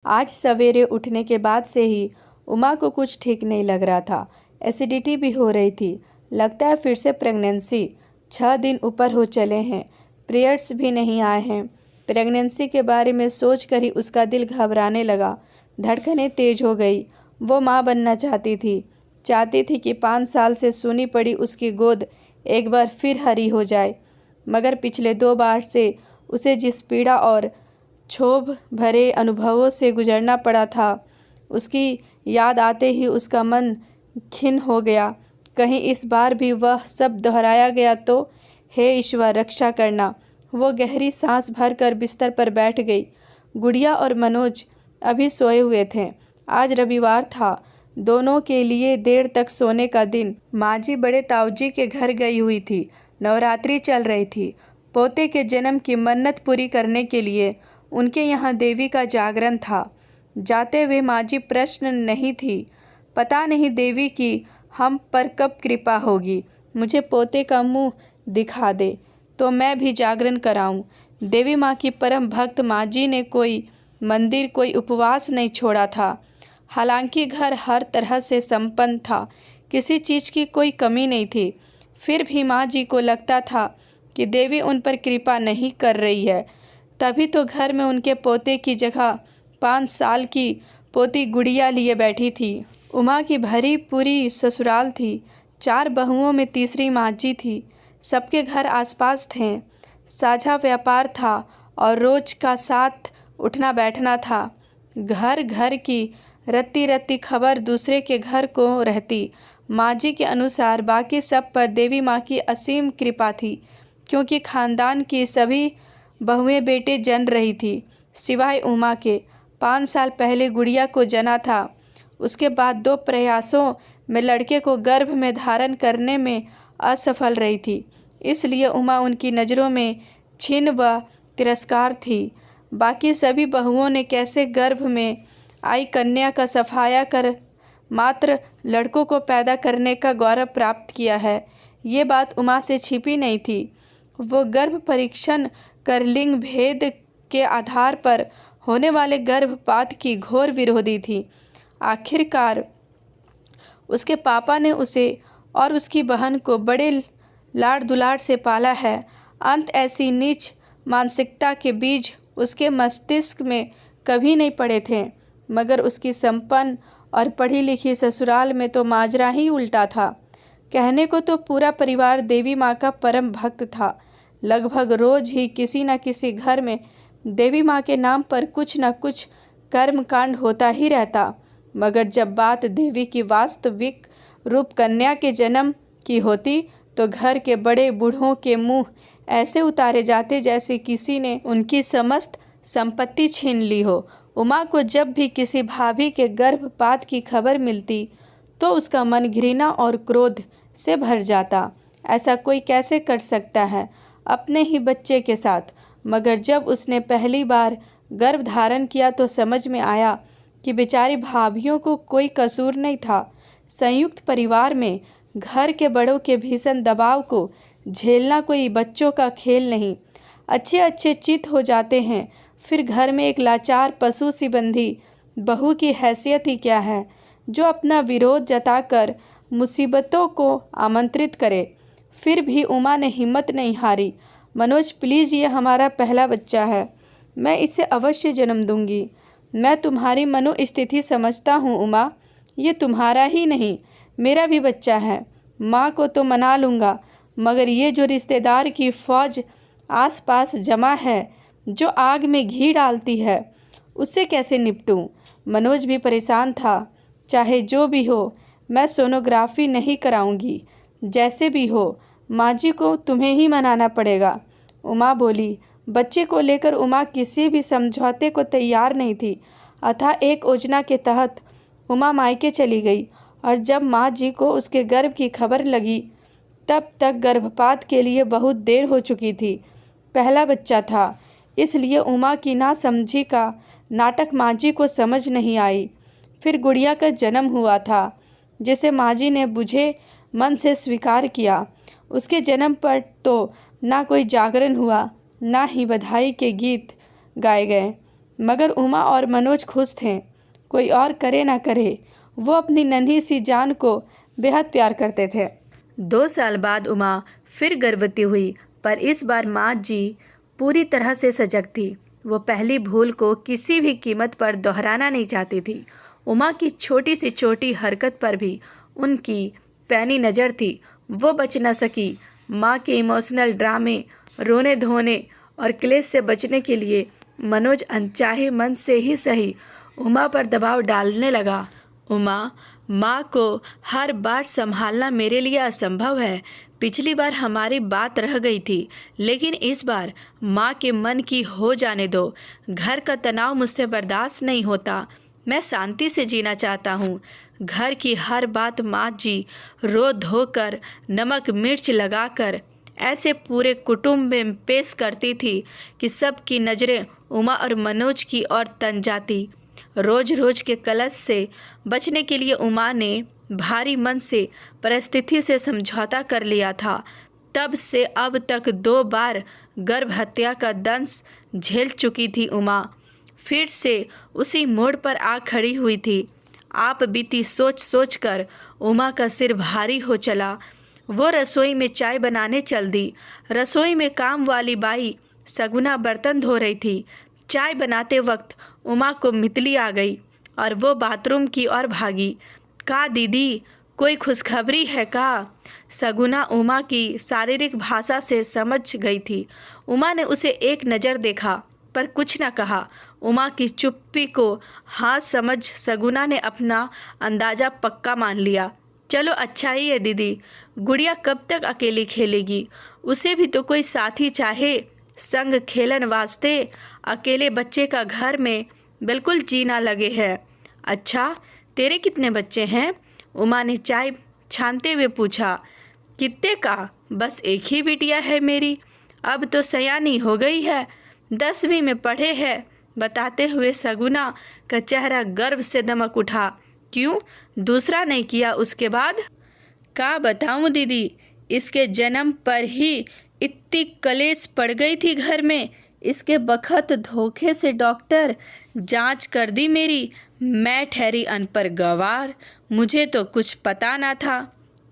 आज सवेरे उठने के बाद से ही उमा को कुछ ठीक नहीं लग रहा था। एसिडिटी भी हो रही थी। लगता है फिर से प्रेगनेंसी। 6 दिन ऊपर हो चले हैं, पीरियड्स भी नहीं आए हैं। प्रेगनेंसी के बारे में सोच कर ही उसका दिल घबराने लगा, धड़कनें तेज हो गई। वो माँ बनना चाहती थी कि 5 साल से सूनी पड़ी उसकी गोद एक बार फिर हरी हो जाए। मगर पिछले 2 बार से उसे जिस पीड़ा और क्षोभ भरे अनुभवों से गुजरना पड़ा था, उसकी याद आते ही उसका मन खिन्न हो गया। कहीं इस बार भी वह सब दोहराया गया तो हे ईश्वर रक्षा करना। वो गहरी सांस भरकर बिस्तर पर बैठ गई। गुड़िया और मनोज अभी सोए हुए थे। आज रविवार था, दोनों के लिए देर तक सोने का दिन। माँ जी बड़े ताऊजी के घर गई हुई थी। नवरात्रि चल रही थी। पोते के जन्म की मन्नत पूरी करने के लिए उनके यहाँ देवी का जागरण था। जाते हुए माँ जी प्रश्न नहीं थी, पता नहीं देवी की हम पर कब कृपा होगी, मुझे पोते का मुंह दिखा दे तो मैं भी जागरण कराऊं। देवी माँ की परम भक्त माँ जी ने कोई मंदिर, कोई उपवास नहीं छोड़ा था। हालांकि घर हर तरह से संपन्न था, किसी चीज़ की कोई कमी नहीं थी। फिर भी माँ जी को लगता था कि देवी उन पर कृपा नहीं कर रही है। तभी तो घर में उनके पोते की जगह 5 साल की पोती गुड़िया लिए बैठी थी। उमा की भरी पूरी ससुराल थी। 4 बहुओं में तीसरी माँ जी थी। सबके घर आसपास थे। साझा व्यापार था और रोज का साथ उठना बैठना था। घर घर की रत्ती रत्ती खबर दूसरे के घर को रहती। माँ जी के अनुसार बाकी सब पर देवी माँ की असीम कृपा थी, क्योंकि खानदान की सभी बहुएं बेटे जन रही थी, सिवाय उमा के। 5 साल पहले गुड़िया को जना था। उसके बाद 2 प्रयासों में लड़के को गर्भ में धारण करने में असफल रही थी। इसलिए उमा उनकी नज़रों में छीन व तिरस्कार थी। बाकी सभी बहुओं ने कैसे गर्भ में आई कन्या का सफाया कर मात्र लड़कों को पैदा करने का गौरव प्राप्त किया है, ये बात उमा से छिपी नहीं थी। वो गर्भ परीक्षण कर लिंग भेद के आधार पर होने वाले गर्भपात की घोर विरोधी थी। आखिरकार उसके पापा ने उसे और उसकी बहन को बड़े लाड़ दुलार से पाला है। अंत ऐसी नीच मानसिकता के बीज उसके मस्तिष्क में कभी नहीं पड़े थे। मगर उसकी संपन्न और पढ़ी लिखी ससुराल में तो माजरा ही उल्टा था। कहने को तो पूरा परिवार देवी माँ का परम भक्त था। लगभग रोज ही किसी न किसी घर में देवी माँ के नाम पर कुछ न कुछ कर्मकांड होता ही रहता। मगर जब बात देवी की वास्तविक रूप कन्या के जन्म की होती तो घर के बड़े बूढ़ों के मुंह ऐसे उतारे जाते जैसे किसी ने उनकी समस्त संपत्ति छीन ली हो। उमा को जब भी किसी भाभी के गर्भपात की खबर मिलती तो उसका मन घृणा और क्रोध से भर जाता। ऐसा कोई कैसे कर सकता है अपने ही बच्चे के साथ। मगर जब उसने पहली बार गर्भ धारण किया तो समझ में आया कि बेचारी भाभियों को कोई कसूर नहीं था। संयुक्त परिवार में घर के बड़ों के भीषण दबाव को झेलना कोई बच्चों का खेल नहीं। अच्छे अच्छे चित हो जाते हैं, फिर घर में एक लाचार पशु सी बंधी बहू की हैसियत ही क्या है, जो अपना विरोध जताकर मुसीबतों को आमंत्रित करे। फिर भी उमा ने हिम्मत नहीं हारी। मनोज प्लीज़, ये हमारा पहला बच्चा है, मैं इसे अवश्य जन्म दूंगी। मैं तुम्हारी मनोस्थिति समझता हूँ उमा, ये तुम्हारा ही नहीं मेरा भी बच्चा है। माँ को तो मना लूँगा, मगर ये जो रिश्तेदार की फ़ौज आसपास जमा है, जो आग में घी डालती है, उससे कैसे निपटूं? मनोज भी परेशान था। चाहे जो भी हो, मैं सोनोग्राफी नहीं कराऊंगी। जैसे भी हो, माँ जी को तुम्हें ही मनाना पड़ेगा। उमा बोली। बच्चे को लेकर उमा किसी भी समझौते को तैयार नहीं थी। अतः एक योजना के तहत उमा मायके चली गई और जब माँ जी को उसके गर्भ की खबर लगी तब तक गर्भपात के लिए बहुत देर हो चुकी थी। पहला बच्चा था, इसलिए उमा की नासमझी का नाटक माँ जी को समझ नहीं आई। फिर गुड़िया का जन्म हुआ था, जिसे माँ जी ने बुझे मन से स्वीकार किया। उसके जन्म पर तो ना कोई जागरण हुआ, ना ही बधाई के गीत गाए गए। मगर उमा और मनोज खुश थे। कोई और करे ना करे, वो अपनी नन्ही सी जान को बेहद प्यार करते थे। 2 साल बाद उमा फिर गर्भवती हुई, पर इस बार माँ जी पूरी तरह से सजग थी। वो पहली भूल को किसी भी कीमत पर दोहराना नहीं चाहती थी। उमा की छोटी सी छोटी हरकत पर भी उनकी पैनी नज़र थी। वो बच न सकी। माँ के इमोशनल ड्रामे, रोने धोने और क्लेश से बचने के लिए मनोज अनचाहे मन से ही सही उमा पर दबाव डालने लगा। उमा, माँ को हर बार संभालना मेरे लिए असंभव है। पिछली बार हमारी बात रह गई थी, लेकिन इस बार माँ के मन की हो जाने दो। घर का तनाव मुझसे बर्दाश्त नहीं होता। मैं शांति से जीना चाहता हूँ। घर की हर बात माँ जी रो धोकर, नमक मिर्च लगाकर ऐसे पूरे कुटुंब में पेश करती थी कि सबकी नज़रें उमा और मनोज की ओर तन जाती। रोज रोज के कलश से बचने के लिए उमा ने भारी मन से परिस्थिति से समझौता कर लिया था। तब से अब तक 2 बार गर्भ हत्या का दंश झेल चुकी थी उमा। फिर से उसी मोड़ पर आ खड़ी हुई थी। आप बीती सोच सोच कर उमा का सिर भारी हो चला। वो रसोई में चाय बनाने चल दी। रसोई में काम वाली बाई सगुना बर्तन धो रही थी। चाय बनाते वक्त उमा को मितली आ गई और वो बाथरूम की ओर भागी। का दीदी, कोई खुशखबरी है का? सगुना उमा की शारीरिक भाषा से समझ गई थी। उमा ने उसे एक नज़र देखा पर कुछ न कहा। उमा की चुप्पी को हाँ समझ सगुना ने अपना अंदाज़ा पक्का मान लिया। चलो अच्छा ही है दीदी, गुड़िया कब तक अकेली खेलेगी? उसे भी तो कोई साथी चाहे संग खेलन वास्ते। अकेले बच्चे का घर में बिल्कुल जी ना लगे है। अच्छा, तेरे कितने बच्चे हैं? उमा ने चाय छानते हुए पूछा। कितने का? बस एक ही बिटिया है मेरी। अब तो सयानी हो गई है, 10वीं में पढ़े है। बताते हुए सगुना का चेहरा गर्व से दमक उठा। क्यों, दूसरा नहीं किया उसके बाद? का बताऊं दीदी, इसके जन्म पर ही इतनी कलेश पड़ गई थी घर में। इसके बखत धोखे से डॉक्टर जांच कर दी मेरी। मैं ठहरी अनपढ़ गंवार, मुझे तो कुछ पता ना था।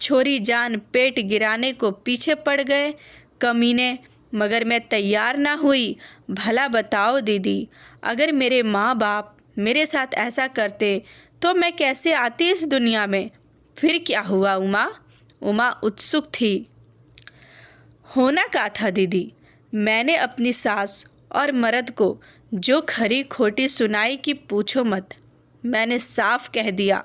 छोरी जान पेट गिराने को पीछे पड़ गए कमीने, मगर मैं तैयार ना हुई। भला बताओ दीदी, अगर मेरे माँ बाप मेरे साथ ऐसा करते तो मैं कैसे आती इस दुनिया में? फिर क्या हुआ उमा? उमा उत्सुक थी। होना क्या था दीदी? मैंने अपनी सास और मर्द को जो खरी खोटी सुनाई कि पूछो मत। मैंने साफ कह दिया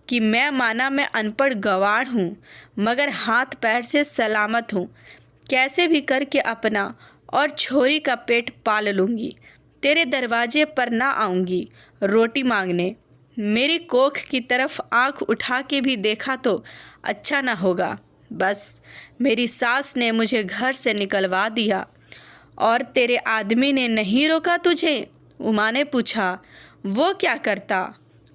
कि मैं माना मैं अनपढ़ गंवार हूँ, मगर हाथ पैर से सलामत हूँ। कैसे भी करके अपना और छोरी का पेट पाल लूँगी। तेरे दरवाजे पर ना आऊँगी रोटी मांगने। मेरी कोख की तरफ आंख उठा के भी देखा तो अच्छा ना होगा। बस मेरी सास ने मुझे घर से निकलवा दिया। और तेरे आदमी ने नहीं रोका तुझे? उमा ने पूछा। वो क्या करता?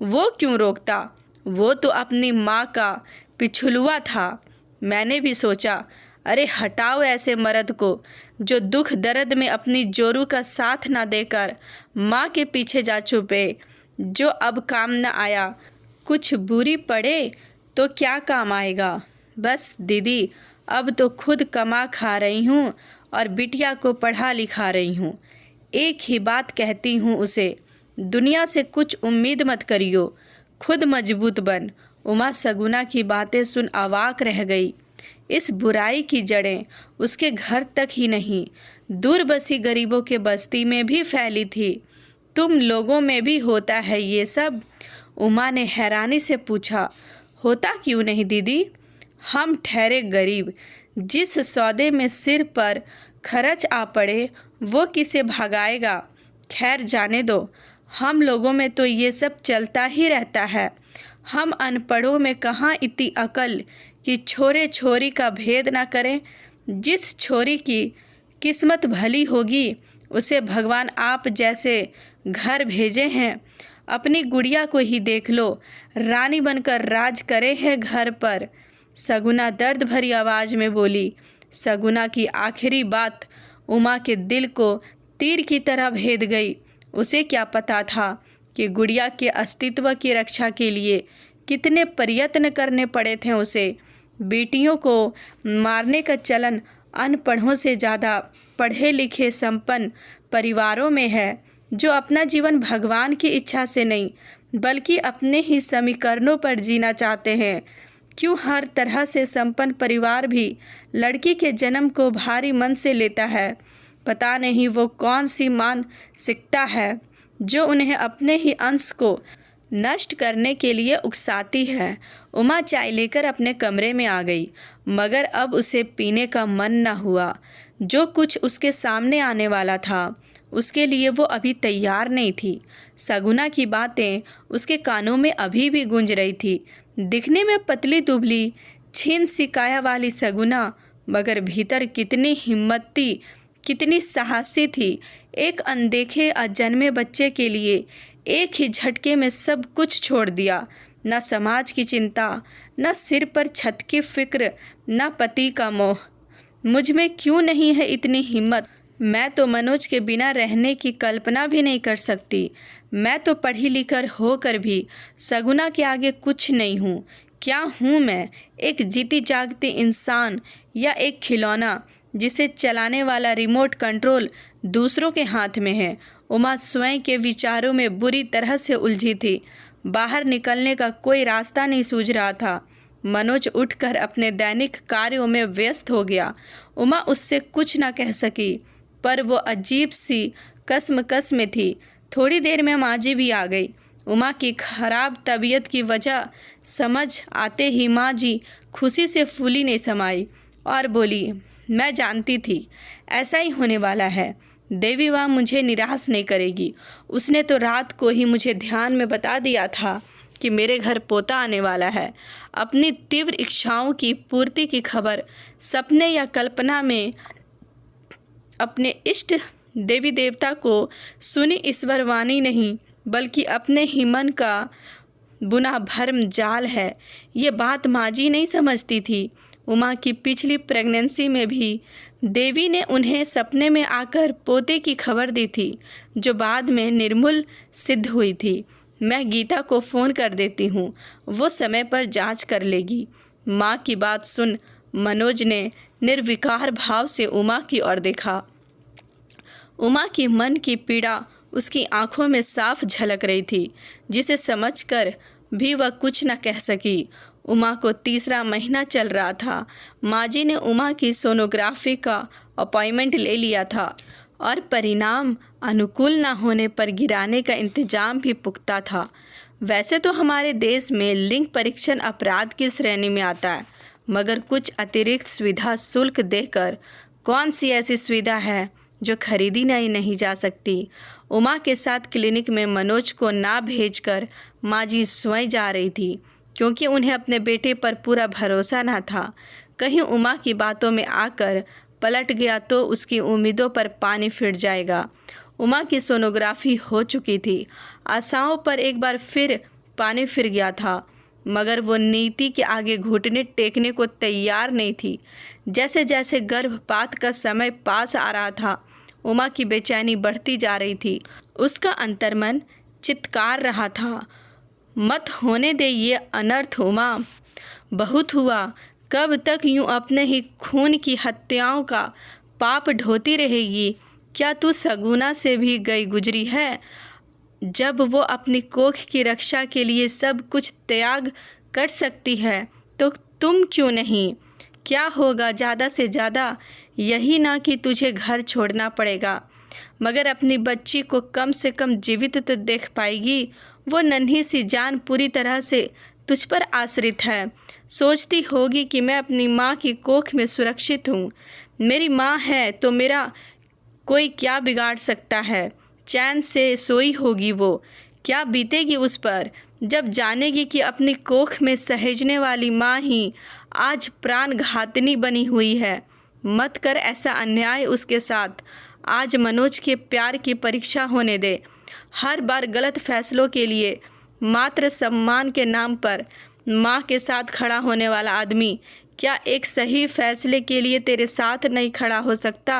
वो क्यों रोकता? वो तो अपनी माँ का पिछुलुआ था। मैंने भी सोचा, अरे हटाओ ऐसे मर्द को जो दुख दर्द में अपनी जोरू का साथ ना देकर माँ के पीछे जा छुपे, जो अब काम न आया। कुछ बुरी पड़े तो क्या काम आएगा? बस दीदी, अब तो खुद कमा खा रही हूँ और बिटिया को पढ़ा लिखा रही हूँ। एक ही बात कहती हूँ उसे, दुनिया से कुछ उम्मीद मत करियो, खुद मजबूत बन। उमा सगुना की बातें सुन अवाक रह गई। इस बुराई की जड़ें उसके घर तक ही नहीं, दूर बसी गरीबों के बस्ती में भी फैली थी। तुम लोगों में भी होता है ये सब? उमा ने हैरानी से पूछा। होता क्यों नहीं दीदी? हम ठहरे गरीब, जिस सौदे में सिर पर खर्च आ पड़े वो किसे भगाएगा? खैर जाने दो, हम लोगों में तो ये सब चलता ही रहता है। हम अनपढ़ों में कहाँ इतनी अकल कि छोरे छोरी का भेद ना करें। जिस छोरी की किस्मत भली होगी उसे भगवान आप जैसे घर भेजे हैं। अपनी गुड़िया को ही देख लो, रानी बनकर राज करे हैं घर पर। सगुना दर्द भरी आवाज़ में बोली। सगुना की आखिरी बात उमा के दिल को तीर की तरह भेद गई। उसे क्या पता था कि गुड़िया के अस्तित्व की रक्षा के लिए कितने प्रयत्न करने पड़े थे उसे। बेटियों को मारने का चलन अनपढ़ों से ज़्यादा पढ़े लिखे संपन्न परिवारों में है, जो अपना जीवन भगवान की इच्छा से नहीं बल्कि अपने ही समीकरणों पर जीना चाहते हैं। क्यों हर तरह से संपन्न परिवार भी लड़की के जन्म को भारी मन से लेता है? पता नहीं वो कौन सी मानसिकता है जो उन्हें अपने ही अंश को नष्ट करने के लिए उकसाती है। उमा चाय लेकर अपने कमरे में आ गई, मगर अब उसे पीने का मन न हुआ। जो कुछ उसके सामने आने वाला था उसके लिए वो अभी तैयार नहीं थी। सगुना की बातें उसके कानों में अभी भी गूंज रही थी। दिखने में पतली दुबली छीन सी काया वाली सगुना, मगर भीतर कितनी हिम्मती, कितनी साहसी थी। एक अनदेखे अजन्मे बच्चे के लिए एक ही झटके में सब कुछ छोड़ दिया। न समाज की चिंता, न सिर पर छत की फिक्र, न पति का मोह। मुझ में क्यों नहीं है इतनी हिम्मत? मैं तो मनोज के बिना रहने की कल्पना भी नहीं कर सकती। मैं तो पढ़ी लिखकर होकर भी सगुना के आगे कुछ नहीं हूँ। क्या हूँ मैं? एक जीती जागती इंसान या एक खिलौना जिसे चलाने वाला रिमोट कंट्रोल दूसरों के हाथ में है? उमा स्वयं के विचारों में बुरी तरह से उलझी थी। बाहर निकलने का कोई रास्ता नहीं सूझ रहा था। मनोज उठकर अपने दैनिक कार्यों में व्यस्त हो गया। उमा उससे कुछ न कह सकी, पर वो अजीब सी कसमकस में थी। थोड़ी देर में माँ जी भी आ गई। उमा की खराब तबीयत की वजह समझ आते ही माँ जी खुशी से फूली नहीं समाई और बोली, मैं जानती थी ऐसा ही होने वाला है। देवी माँ मुझे निराश नहीं करेगी। उसने तो रात को ही मुझे ध्यान में बता दिया था कि मेरे घर पोता आने वाला है। अपनी तीव्र इच्छाओं की पूर्ति की खबर सपने या कल्पना में अपने इष्ट देवी देवता को सुनी ईश्वर वाणी नहीं बल्कि अपने ही मन का बुना भरम जाल है। ये बात माँ जी नहीं समझती थी। उमा की पिछली प्रेगनेंसी में भी देवी ने उन्हें सपने में आकर पोते की खबर दी थी, जो बाद में निर्मूल सिद्ध हुई थी। मैं गीता को फ़ोन कर देती हूँ, वो समय पर जांच कर लेगी। माँ की बात सुन मनोज ने निर्विकार भाव से उमा की ओर देखा। उमा की मन की पीड़ा उसकी आंखों में साफ झलक रही थी, जिसे समझकर भी वह कुछ न कह सकी। उमा को तीसरा महीना चल रहा था। माँ जी ने उमा की सोनोग्राफी का अपॉइंटमेंट ले लिया था और परिणाम अनुकूल न होने पर गिराने का इंतजाम भी पुख्ता था। वैसे तो हमारे देश में लिंग परीक्षण अपराध की श्रेणी में आता है, मगर कुछ अतिरिक्त सुविधा शुल्क देकर कौन सी ऐसी सुविधा है जो खरीदी नहीं जा सकती। उमा के साथ क्लिनिक में मनोज को ना भेजकर माँ जी स्वयं जा रही थी, क्योंकि उन्हें अपने बेटे पर पूरा भरोसा न था। कहीं उमा की बातों में आकर पलट गया तो उसकी उम्मीदों पर पानी फिर जाएगा। उमा की सोनोग्राफी हो चुकी थी। आशाओं पर एक बार फिर पानी फिर गया था, मगर वो नीति के आगे घुटने टेकने को तैयार नहीं थी। जैसे जैसे गर्भपात का समय पास आ रहा था, उमा की बेचैनी बढ़ती जा रही थी। उसका अंतर्मन चित्कार रहा था, मत होने दे ये अनर्थ उमा, बहुत हुआ। कब तक यूं अपने ही खून की हत्याओं का पाप ढोती रहेगी? क्या तू सगुना से भी गई गुजरी है? जब वो अपनी कोख की रक्षा के लिए सब कुछ त्याग कर सकती है, तो तुम क्यों नहीं? क्या होगा ज़्यादा से ज़्यादा यही ना कि तुझे घर छोड़ना पड़ेगा, मगर अपनी बच्ची को कम से कम जीवित तो देख पाएगी। वो नन्ही सी जान पूरी तरह से तुझ पर आश्रित है। सोचती होगी कि मैं अपनी माँ की कोख में सुरक्षित हूँ। मेरी माँ है तो मेरा कोई क्या बिगाड़ सकता है? चैन से सोई होगी वो। क्या बीतेगी उस पर जब जानेगी कि अपनी कोख में सहेजने वाली माँ ही आज प्राण घातनी बनी हुई है। मत कर ऐसा अन्याय उसके साथ। आज मनोज के प्यार की परीक्षा होने दे। हर बार गलत फैसलों के लिए मात्र सम्मान के नाम पर माँ के साथ खड़ा होने वाला आदमी क्या एक सही फैसले के लिए तेरे साथ नहीं खड़ा हो सकता?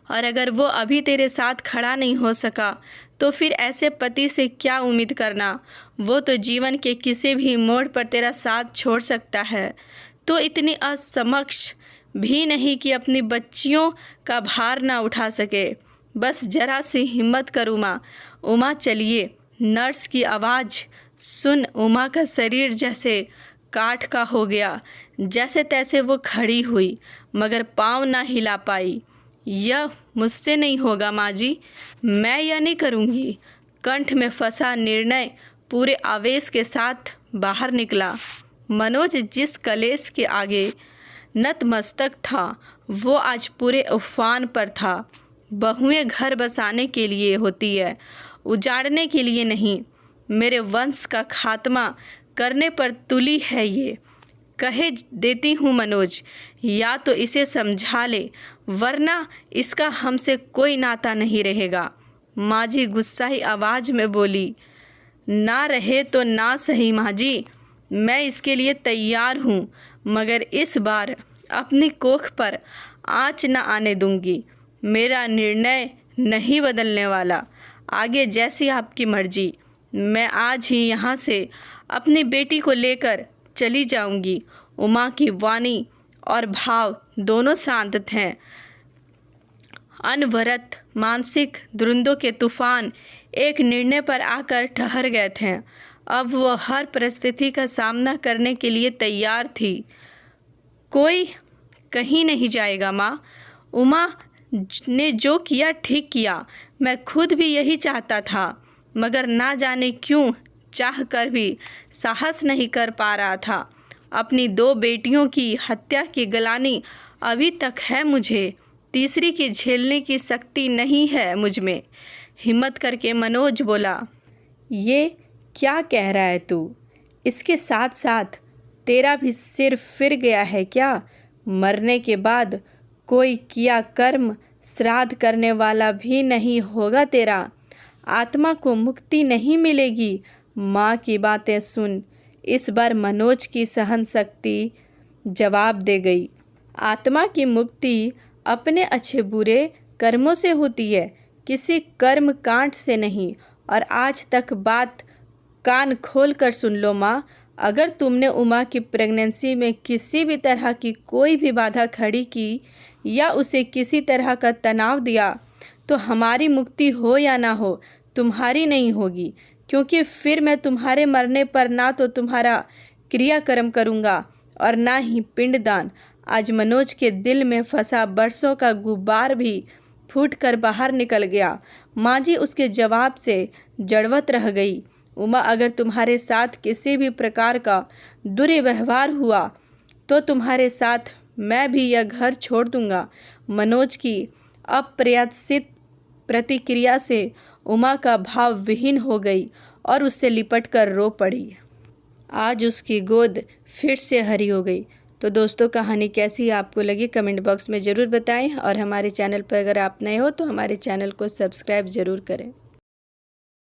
और अगर वो अभी तेरे साथ खड़ा नहीं हो सका तो फिर ऐसे पति से क्या उम्मीद करना। वो तो जीवन के किसी भी मोड़ पर तेरा साथ छोड़ सकता है। तो इतनी असमक्ष भी नहीं कि अपनी बच्चियों का भार ना उठा सके। बस जरा सी हिम्मत कर उमा। उमा चलिए। नर्स की आवाज़ सुन उमा का शरीर जैसे काठ का हो गया। जैसे तैसे वो खड़ी हुई मगर पाँव ना हिला पाई। यह मुझसे नहीं होगा माँ जी, मैं यह नहीं करूँगी। कंठ में फंसा निर्णय पूरे आवेश के साथ बाहर निकला। मनोज जिस कलेश के आगे नतमस्तक था वो आज पूरे उफान पर था। बहुएं घर बसाने के लिए होती है, उजाड़ने के लिए नहीं। मेरे वंश का खात्मा करने पर तुली है ये। कहे देती हूँ मनोज, या तो इसे समझा ले वरना इसका हमसे कोई नाता नहीं रहेगा। माँ जी गुस्साई आवाज़ में बोली। ना रहे तो ना सही माँ जी, मैं इसके लिए तैयार हूँ, मगर इस बार अपनी कोख पर आँच न आने दूंगी। मेरा निर्णय नहीं बदलने वाला। आगे जैसी आपकी मर्जी। मैं आज ही यहाँ से अपनी बेटी को लेकर चली जाऊंगी। उमा की वाणी और भाव दोनों शांत थे। अनवरत मानसिक द्वंद्वों के तूफान एक निर्णय पर आकर ठहर गए थे। अब वो हर परिस्थिति का सामना करने के लिए तैयार थी। कोई कहीं नहीं जाएगा माँ। उमा ने जो किया ठीक किया। मैं खुद भी यही चाहता था, मगर ना जाने क्यों चाह कर भी साहस नहीं कर पा रहा था। अपनी 2 बेटियों की हत्या की गलानी अभी तक है मुझे। तीसरी की झेलने की शक्ति नहीं है मुझ में। हिम्मत करके मनोज बोला। ये क्या कह रहा है तू? इसके साथ साथ तेरा भी सिर फिर गया है क्या? मरने के बाद कोई किया कर्म श्राद्ध करने वाला भी नहीं होगा तेरा। आत्मा को मुक्ति नहीं मिलेगी। माँ की बातें सुन। इस बार मनोज की सहन शक्ति जवाब दे गई। आत्मा की मुक्ति अपने अच्छे बुरे कर्मों से होती है, किसी कर्म कांड से नहीं। और आज तक बात कान खोल कर सुन लो माँ। अगर तुमने उमा की प्रेगनेंसी में किसी भी तरह की कोई भी बाधा खड़ी की या उसे किसी तरह का तनाव दिया तो हमारी मुक्ति हो या ना हो तुम्हारी नहीं होगी, क्योंकि फिर मैं तुम्हारे मरने पर ना तो तुम्हारा क्रियाक्रम करूँगा और ना ही पिंडदान। आज मनोज के दिल में फंसा बरसों का गुब्बार भी फूट कर बाहर निकल गया। माँ जी उसके जवाब से जड़वत रह गई। उमा, अगर तुम्हारे साथ किसी भी प्रकार का दुर्व्यवहार हुआ तो तुम्हारे साथ मैं भी यह घर छोड़ दूंगा। मनोज की अप्रत्याशित प्रतिक्रिया से उमा का भाव विहीन हो गई और उससे लिपट कर रो पड़ी। आज उसकी गोद फिर से हरी हो गई। तो दोस्तों, कहानी कैसी आपको लगी कमेंट बॉक्स में ज़रूर बताएं और हमारे चैनल पर अगर आप नए हो तो हमारे चैनल को सब्सक्राइब ज़रूर करें।